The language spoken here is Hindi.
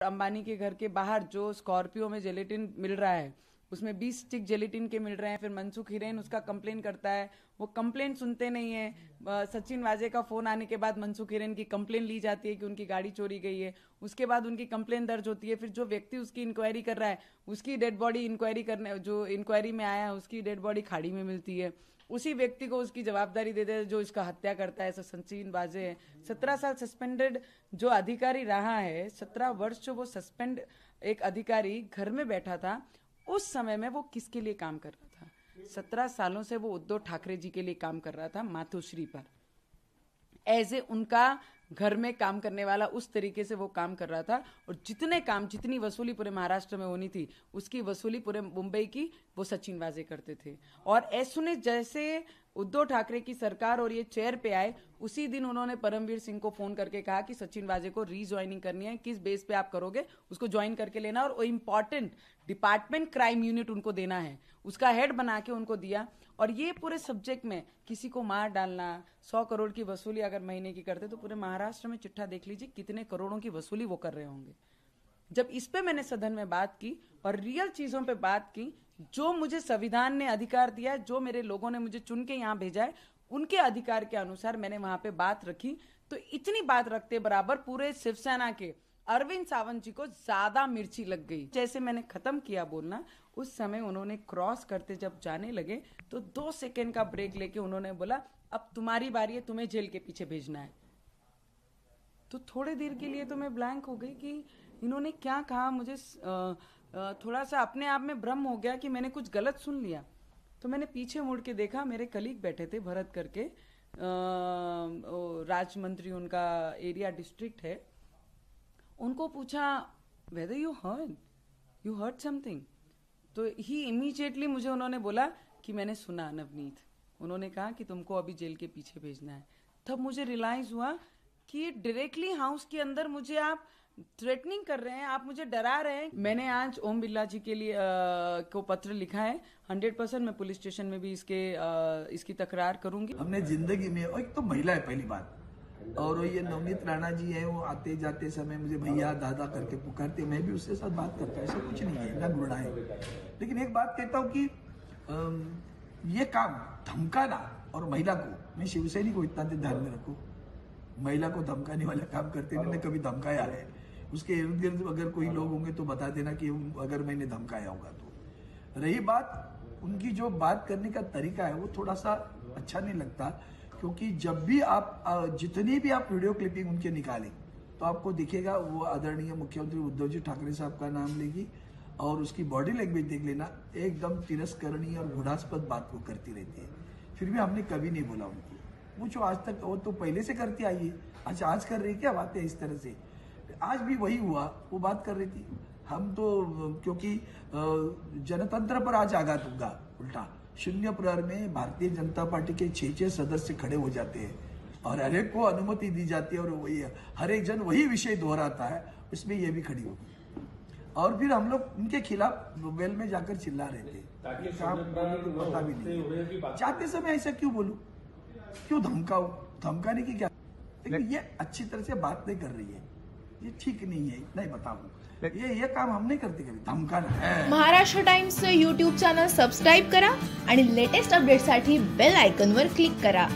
अंबानी के घर के बाहर जो स्कॉर्पियो में जेलेटिन मिल रहा है उसमें 20 स्टिक जेलेटिन के मिल रहे हैं। फिर मनसुख हिरेन उसका कंप्लेन करता है, वो कंप्लेन सुनते नहीं है। सचिन वाजे का फोन आने के बाद मनसुख हिरेन की कंप्लेन ली जाती है कि उनकी गाड़ी चोरी गई है। उसके बाद उनकी कंप्लेन दर्ज होती है। फिर जो व्यक्ति उसकी इंक्वायरी कर रहा है उसकी डेड बॉडी जो इंक्वायरी में आया है उसकी डेड बॉडी खाड़ी में मिलती है। उसी व्यक्ति को उसकी जवाबदारी दे दे जो इसका हत्या करता है। सचिन वाजे है 17 साल सस्पेंडेड जो अधिकारी रहा है, 17 वर्ष जो वो सस्पेंड एक अधिकारी घर में बैठा था, उस समय में वो किसके लिए काम कर रहा था? 17 सालों से वो उद्धव ठाकरे जी के लिए काम कर रहा था, मातोश्री पर एज ए उनका घर में काम करने वाला। उस तरीके से वो काम कर रहा था और जितनी वसूली पूरे महाराष्ट्र में होनी थी उसकी वसूली पूरे मुंबई की वो सचिन वाजे करते थे। और ऐसे जैसे उद्धव ठाकरे की सरकार और ये चेयर पे आए उसी दिन उन्होंने परमवीर सिंह को फोन करके कहा कि सचिन वाजे को रीज्वाइनिंग करनी है, किस बेस पे आप करोगे उसको ज्वाइन करके लेना और वो इंपॉर्टेंट डिपार्टमेंट क्राइम यूनिट उनको देना है, उसका हेड बना के उनको दिया। और ये पूरे सब्जेक्ट में किसी को मार डालना, 100 करोड़ की वसूली अगर महीने की करते तो पूरे महाराष्ट्र में चिट्ठा देख लीजिए कितने करोड़ों की वसूली वो कर रहे होंगे। जब इस पे मैंने सदन में बात की और रियल चीजों पे बात की, जो मुझे संविधान ने अधिकार दिया है, जो मेरे लोगों ने मुझे चुन के यहाँ भेजा है, उनके अधिकार के अनुसार मैंने वहां पे बात रखी। तो इतनी बात रखते बराबर पूरे शिवसेना के अरविंद सावंत जी को ज्यादा मिर्ची लग गई। जैसे मैंने खत्म किया बोलना, उस समय उन्होंने क्रॉस करते जब जाने लगे तो 2 सेकेंड का ब्रेक लेके उन्होंने बोला अब तुम्हारी बारी है, तुम्हें जेल के पीछे भेजना है। तो थोड़ी देर के लिए तो मैं ब्लैंक हो गई कि इन्होंने क्या कहा। मुझे थोड़ा सा अपने आप में भ्रम हो गया कि मैंने कुछ गलत सुन लिया। तो मैंने पीछे मुड़ के देखा, मेरे कलीग बैठे थे भरत करके, राज्य मंत्री उनका एरिया डिस्ट्रिक्ट है। उनको पूछा वेदर यू हर्ड समथिंग, तो ही इमीडिएटली मुझे उन्होंने बोला कि मैंने सुना नवनीत, उन्होंने कहा कि तुमको अभी जेल के पीछे भेजना है। तब मुझे रियलाइज हुआ कि डायरेक्टली हाउस के अंदर मुझे आप थ्रेटनिंग कर रहे हैं, आप मुझे डरा रहे हैं। मैंने आज ओम बिरला जी के लिए को पत्र लिखा है। 100% मैं पुलिस स्टेशन में भी इसकी तकरार करूंगी। हमने जिंदगी में, और एक तो महिला है पहली बात, और ये नवनीत राणा जी है, वो आते जाते समय मुझे भैया दादा करके पुकारते, मैं भी उसके साथ बात करता हूँ, ऐसा कुछ नहीं है, ना गुणा है। लेकिन एक बात कहता हूँ कि ये काम धमकाना, और महिला को, मैं शिवसैनी को इतना ध्यान में रखू, महिला को धमकाने वाला काम करते मैंने कभी धमकाया है? उसके इर्द गिर्द अगर कोई लोग होंगे तो बता देना कि अगर मैंने धमकाया होगा तो। रही बात उनकी जो बात करने का तरीका है वो थोड़ा सा अच्छा नहीं लगता, क्योंकि जब भी आप जितनी भी आप वीडियो क्लिपिंग उनके निकालें तो आपको दिखेगा वो आदरणीय मुख्यमंत्री उद्धव जी ठाकरे साहब का नाम लेगी, और उसकी बॉडी लैंग्वेज देख लेना, एकदम तिरस्करणीय और घृणास्पद बात को करती रहती है। फिर भी हमने कभी नहीं बोला उनको, वो जो आज तक, वो तो पहले से करती आई है, आज कर रही क्या बातें इस तरह से। आज भी वही हुआ, वो बात कर रही थी। हम तो क्योंकि जनतंत्र पर आज आघात होगा उल्टा, शून्य प्रहर में भारतीय जनता पार्टी के 6 सदस्य खड़े हो जाते हैं और हर एक को अनुमति दी जाती है, और वही हर एक जन वही विषय दोहराता है, उसमें ये भी खड़ी होगी। और फिर हम लोग उनके खिलाफ वेल में जाकर चिल्ला रहे थे, पता भी नहीं जाते समय ऐसा क्यों बोलूं, क्यों धमकाऊं, धमकाने की क्या। लेकिन ये अच्छी तरह से बात नहीं कर रही है, ये ठीक नहीं है, इतना ही बताऊं। ये काम हम नहीं करते कभी, धमकाना। Maharashtra Times YouTube channel subscribe करा आणि लेटेस्ट अपडेटसाठी बेल आयकॉनवर क्लिक करा।